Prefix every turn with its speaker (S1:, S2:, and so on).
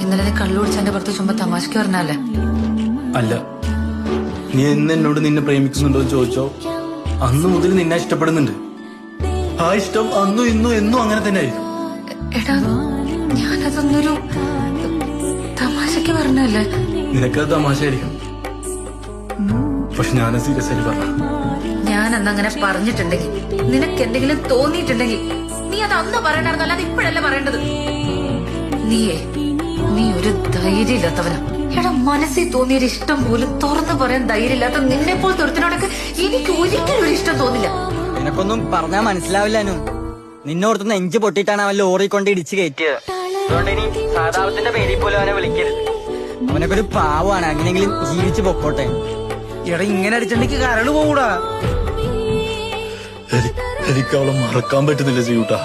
S1: ഇന്നലെ നീ കള്ളു കുടിച്ചെന്റെ പുറത്ത് ചുമ്മാ തമാശക്ക് പറഞ്ഞല്ലേ?
S2: അല്ല, നീ എന്ന് എന്നോട് നിന്നെ പ്രേമിക്കുന്നുണ്ടോ എന്ന് ചോദിച്ചോ, അന്ന് മുതൽ നിന്നെ ഇഷ്ടപ്പെടുന്നുണ്ട്. ആ ഇഷ്ടം അന്നും ഇന്നും എന്നും അങ്ങനെ തന്നെ ആയിരിക്കും.
S1: എടാ, ഞാനതൊന്നൊരു തമാശക്ക് പറഞ്ഞല്ലേ?
S2: നിനക്കത് തമാശയായിരിക്കും, പക്ഷെ ഞാനത് സീരിയസ് ആയിട്ട് പറഞ്ഞ.
S1: ഞാൻ അന്നങ്ങനെ പറഞ്ഞിട്ടുണ്ടെങ്കിൽ, നിനക്ക് എന്തെങ്കിലും തോന്നിയിട്ടുണ്ടെങ്കിൽ നീ അത് അന്ന് പറയണ്ടായിരുന്നു, അല്ലാതെ ഇപ്പോഴല്ല പറയേണ്ടത്. നീ ഒരു ധൈര്യമില്ലാത്തവനാ. എടാ, മനസ്സിൽ തോന്നിയൊരു ഇഷ്ടം പോലും തുറന്നു പറയാൻ ധൈര്യമില്ലാത്ത നിന്നെ പോൽ തൊരുത്തിനോടൊക്കെ എനിക്ക് ഒരിക്കലും ഒരു ഇഷ്ടം തോന്നില്ല.
S3: നിനക്കൊന്നും പറഞ്ഞാ മനസ്സിലാവില്ലാനും. നിന്നോർത്ത് നെഞ്ച് പൊട്ടിയിട്ടാണ് അവൻ ലോറി കൊണ്ട് ഇടിച്ച് കയറ്റിയത്. അതുകൊണ്ട് ഇനി സാധാവത്തിന്റെ പേരിൽ പോലും അവനെ വിളിക്കരുത്. അവനൊക്കെ ഒരു പാവമാണ്, അങ്ങനെയെങ്കിലും ജീവിച്ചു പൊക്കോട്ടെ.
S4: എടാ, ഇങ്ങനെ അടിച്ചിട്ടുണ്ടെങ്കിൽ കരള് പോകൂടാ.
S2: എനിക്ക് അവളെ മറക്കാൻ പറ്റുന്നില്ല ചെയ്യൂട്ടാ.